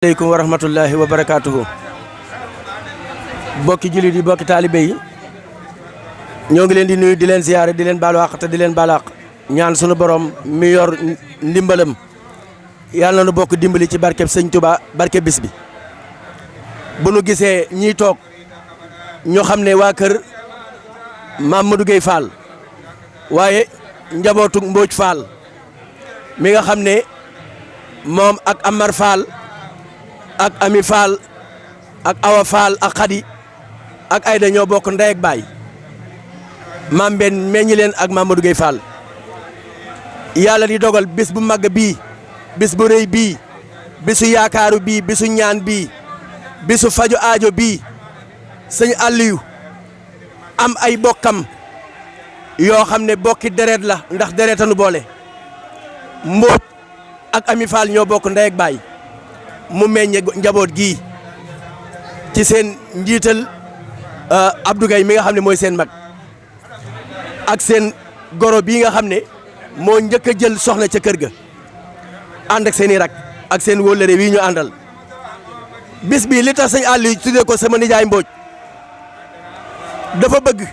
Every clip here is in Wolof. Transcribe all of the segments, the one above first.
aleykum wa rahmatullahi wa barakaatuhu bokki jullit yi bokki taalibe yi ñoo ngi leen di nuyu di leen ziyaare di leen baalu àq te di leen baal àq ñaan sunu borom mi yor ndimbalam yàlla na nu bokk dimbali ci barkeb sëñ Tuba barkeb bis bi bu nu gisee ñiy toog ñoo xam ne waa kër Mamadou Gueye Fall waaye njabootu Mbodj Fall mi nga xam ne moom ak Amar Fall ak Ami Fall ak Awa Fall ak Khady ak Ayda ñoo bokk ndey ak baay maam benn meññi leen ak Mamadou Gueye Fall yàlla di dogal bis bu màgg bii bis bu rëy bii bisu yaakaaru bii bisu ñaan bii bisu faju aajo bii sëñ Aliou am ay bokkam yoo xam ne bokki deret la ndax deretanu boole Mbodj ak Ami Fall ñoo bokk ndey ak baay mu meññe njaboot gii ci seen njiital Abdou Gueye mi nga xam ne mooy seen mag ak seen goro bii nga xam ne moo njëkk a jël soxna ca kër ga ànd ak seen i rak ak seen wóllëre wii ñu àndal bis bi li tax sëñ Aliou tuddee ko sama nijaay Mbodj dafa bëgg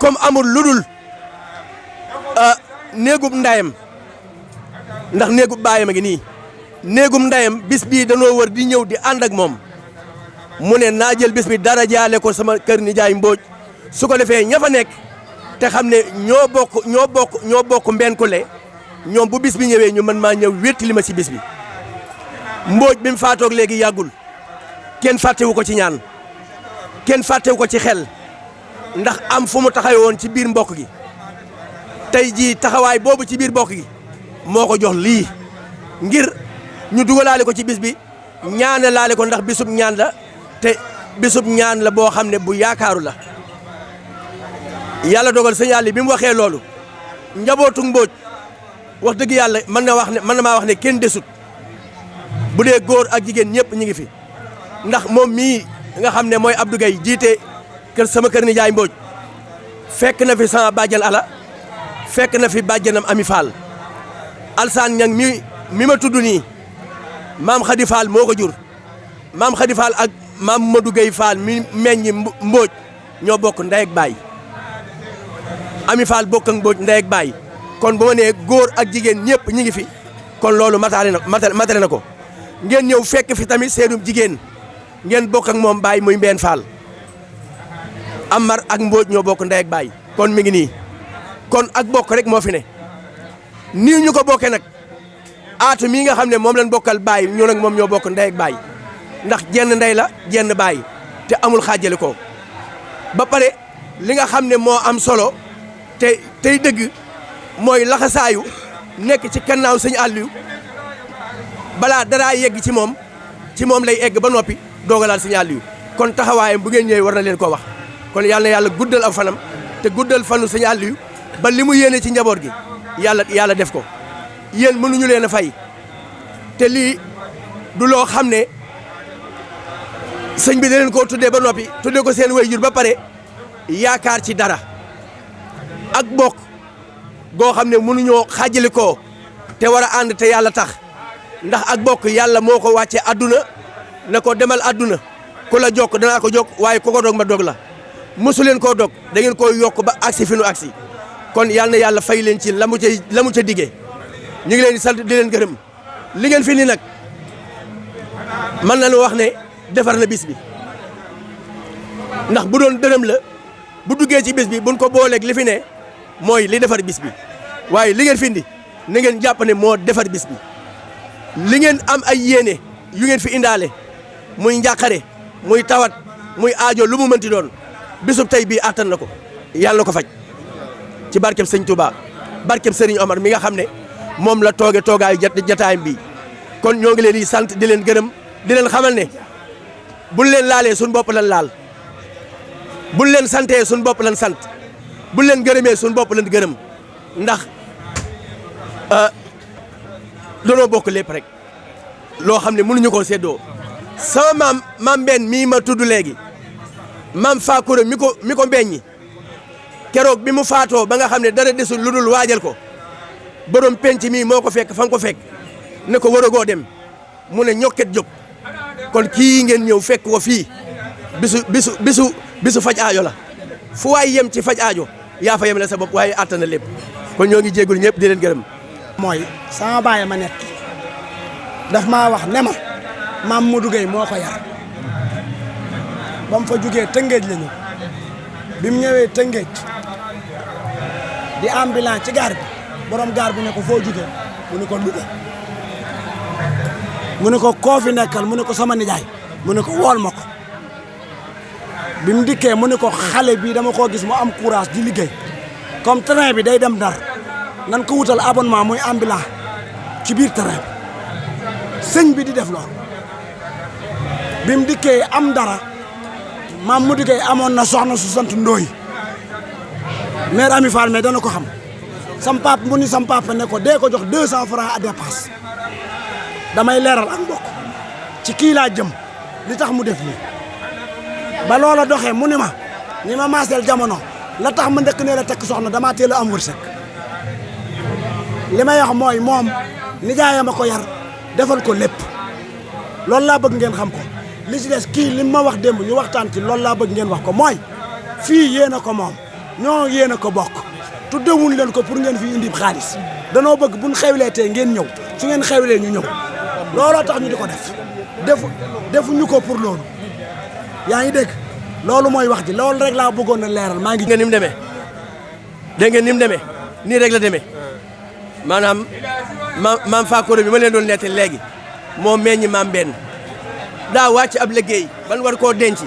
comme amul ludul néegub ndayam ndax néegub baayam a ngi nii néegum ndayam bis bii danoo wër di ñëw di ànd ak moom mu ne naa jël bis bi dara jaale ko sama kër nijaay Mbodj su ko defee ña fa nekk te xam ne ñoo bokk mbenn ko le ñoom bu bis bi ñëwee ñu mën maa ñëw wéttali ma ci bis bi Mbodj bi mu faatoog léegi yàggul kenn fàttewu ko ci ñaan kenn fàttewu ko ci xel ndax am fu mu taxaw woon ci biir mbokk gi tey jii taxawaay boobu ci biir mbokk gi moo ko jox lii ngir ñu dugalaale ko ci bis bi ñaane laale ko ndax bisub ñaan la te bisub ñaan la boo xam ne bu yaakaaru la yàlla dogal sëñ Aliou bi mu waxee loolu njabootu Mbodj wax dëgg yàlla mën na maa wax ne kenn desut bu dee góor ak jigéen ñëpp ñu ngi fi ndax moom mii nga xam ne mooy Abdou Gueye jiite sama kër nijaay Mbodj fekk na fi sama bàjjan ala fekk na fi bàjjanam Ami Fall Alsaan ñang mi ma tudd nii maam Khady Fall moo ko jur maam Khady Fall ak maam Modou Gueye Fall mi meññi Mbodj ñoo bokk ndey ak baay Ami Fall bokk ak Mbodj ndey ak baay kon bu ma nee góor ak jigéen ñëpp ñi ngi fi kon loolu matale na ko ngeen ñëw fekk fi tamit seenum jigéen ngeen bokk ak moom baay muy Mbène Fall Amar ak Mbodj ñoo bokk ndey ak baay kon mi ngi nii kon ak bokk rek moo fi ne nii ñu ko bokkee nag aatu mii nga xam ne moom lañ bokkal baay ñoo nag moom ñoo bokk ndey ak baay ndax jenn ndey la jenn baay te amul xaajale ko ba pare li nga xam ne moo am solo te tey dëgg mooy laxasaayu nekk ci kannaaw sëñ Aliou balaa daraa yegg ci moom lay egg ba noppi doogalaal sëñ Aliou kon taxawaayam bu ngeen ñëwee war na leen ko wax kon yàlla na yàlla guddal aw fanam te guddal fanu sëñ Aliou ba li mu yéene ci njaboot gi yàlla def ko yéen mënuñu leen a fay te lii du loo xam ne sëñ bi da leen koo tuddee ba noppi tuddee ko seen waajur ba pare yaakaar ci dara ak bokk goo xam ne mënuñoo xaajali koo te war a ànd te yàlla tax ndax ak bokk yàlla moo ko wàccee àdduna na ko demal àdduna ku la jokk danaa ko jokk waaye ku ko dog ma dog la mosu leen koo dog da ngeen koo yokk ba agsi fi nu agsi kon yàlla na yàlla fay leen ci la mu ca diggee ñu ngi leen di sant di leen gërëm li ngeen fi ni nag mën nañu wax ne defar na bis bi ndax bu doon dërëm la bu duggee ci bis bi buñ ko booleeg li fi ne mooy li defar bis bi waaye li ngeen fi indi na ngeen jàpp ne moo defar bis bi li ngeen am ay yéene yu ngeen fi indaale muy njàqare muy tawat muy aajo lu mu mënti doon bisub tey bii attan na ko yàlla na ko faj ci barkeb sëñ Touba barkeb Serigne Omar mi nga xam ne moom la toogaayu jataayam bi kon ñoo ngi leen di sant di leen gërëm di leen xamal ne buñ leen laalee suñ bopp lan laal buñ leen santee suñ bopp lan sant buñ leen gërëmee suñ bopp lan gërëm ndax danoo bokk lépp rek loo xam ne mënuñu koo séddoo sama maam benn mii ma tudd léegi maam Fakura mi ko mbeññi keroog bi mu faatoo ba nga xam ne dara desul lu dul waajal ko borom penc mii moo ko fekk fa nga ko fekk ne ko waragoo dem mu ne ñokket jóg kon kii ngeen ñëw fekk ko fii bisu faj aajo la fu waay yem ci faj aajo yaa fa yem la sa bopp waaye àttan na lépp kon ñoo ngi jégalu ñëpp di leen gërëm. mooy sama baay ma nekk daf maa wax ne ma maam Modou Gueye moo ko yar ba mu fa jugee Tëngéej la ñu bi mu ñëwee Tëngéej di ambulant ci gaar bi borom gaar bi ne ko foo jugee mu ne ko Louga mu ne ko koo fi nekkal mu ne ko sama nijaay mu ne ko wool ma ko bi mu dikkee mu ne ko xale bi dama koo gis mu am courage di liggéey comme train bi day dem Ndar nan ko wutal abonnement muy ambulant ci biir train bi sëñ bi di def loolu bi mu dikkee am dara maam Modou Gueye amoon na soxna su sant Ndooy mère Ami Fall mais dana ko xam sam papa mu ni sam papa ne ko dee ko jox 200 francs à dépasse damay leeral ak mbokk ci kii laa jëm li tax mu def nii ba loola doxee mu ni ma maaseel jamono la tax ma ndëkk ne la tekk soxna damaa teel a am wërsëg li may wax mooy moom nijaayam a ko yar defal ko lépp loolu laa bëgg ngeen xam ko li ci des kii li ma wax démb ñu waxtaan ci loolu laa bëgg ngeen wax ko mooy fii yéen a ko moom ñoo yéen a ko bokk tuddewuñ leen ko pour ngeen fi indi xaalis danoo bëgg buñ xewlee tey ngeen ñëw su ngeen xewlee ñu ñëw looloo tax ñu di ko def defuñu ko pour loolu yaa ngi dégg loolu mooy wax ji loolu rek laa bëggoon a leeral maa ngi. ngeen ni mu demee dégg ngeen ni mu demee nii rek la demee maanaam maam Fakoro bi ma leen doon nettali léegi moo meññi maam benn daa wàcc ab liggéey ban war koo denc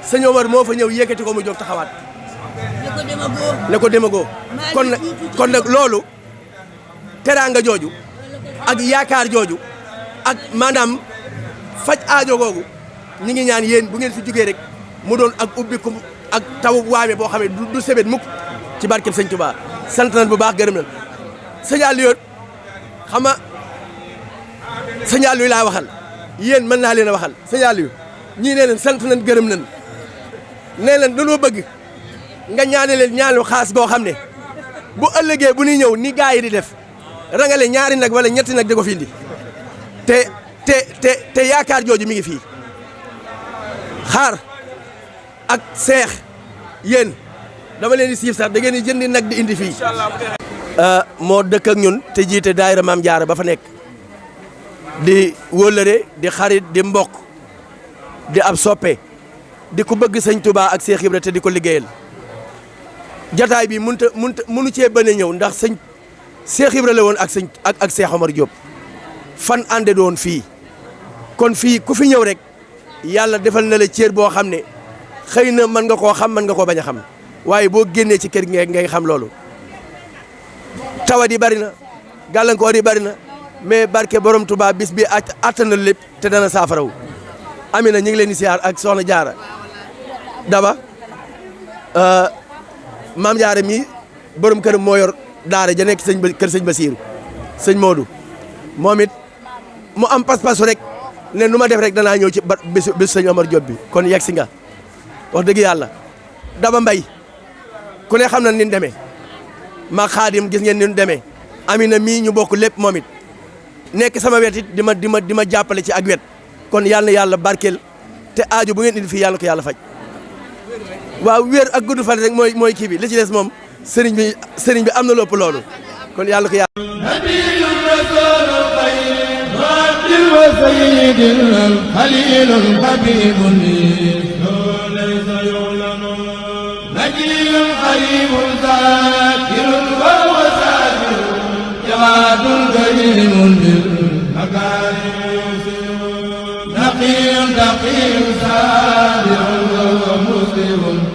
sëñ Omar moo fa ñëw yëkkati ko mu jóg taxawaat. ne ko demagoo kon nag loolu teraanga jooju ak yaakaar jooju ak maanaam faj aajo googu ñi ngi ñaan yéen bu ngeen fi jugee rek mu doon ak ubbikum ak taw waame boo xam ne du sebet mukk ci barkeb sëñ Touba sant nañ bu baax gërëm nañ sëñ Aliou xam nga sëñ Aliou laa waxal yéen mën naa leen a waxal sëñ Aliou ñii nee leen sant nañ gërëm nañ nee leen dañoo bëgg nga ñaane leen ñaanu xaas boo xam ne bu ëllëgee bu ñuy ñëw ni gaa yi di def rangale ñaari nag wala ñetti nag di ko fi indi te yaakaar jooju mi ngi fii xaar ak seex yéen dama leen di siif sax da ngeen di jëndi nag di indi fii. moo dëkk ak ñun te jiite daayira Maam Jaara ba fa nekk di wóllëre di xarit di mbokk di ab soppe di ko bëgg sëñ Touba ak Seex Ibra te di ko liggéeyal. jataay bi mënu cee bañ a ñëw ndax sëñ Seex Ibra la woon ak sëñ ak Seex Omar Diop fan ànde doon fii kon fii ku fi ñëw rek yàlla defal na la cër boo xam ne xëy na mën nga koo xam mën nga koo bañ a xam waaye boo génnee ci kër gi ngay xam loolu. tawat yi bari na gàllankoor yi bari na mais barke borom Touba bis bi attan na lépp te dana saafaraw Amina ñu ngi leen di siyaar ak Soxna Jaara Daba Maam Jaara mi borom këram moo yor daara ja nekk kër sëñ Basiiru sëñ Modou moom it mu am pas-pasu rek ne nu ma def rek danaa ñëw ci bésu sëñ Omar Diop bi kon yegg si nga wax dëgg yàlla Daba Mbay ku ne xam na ni mu demee ma Xaadim gis ngeen ni mu demee Amina mii ñu bokk lépp moom it nekk sama wet it di ma jàppale ci ak wet kon yàlla na yàlla barkeel te aajo bu ngeen indi fii yàlla ko yàlla faj waaw wér ak gudd fan rek mooy kii bi li ci des moom sëriñ bi am na lépp loolu kon yàlla ko yàlla. نقي تقي سابع ومسلم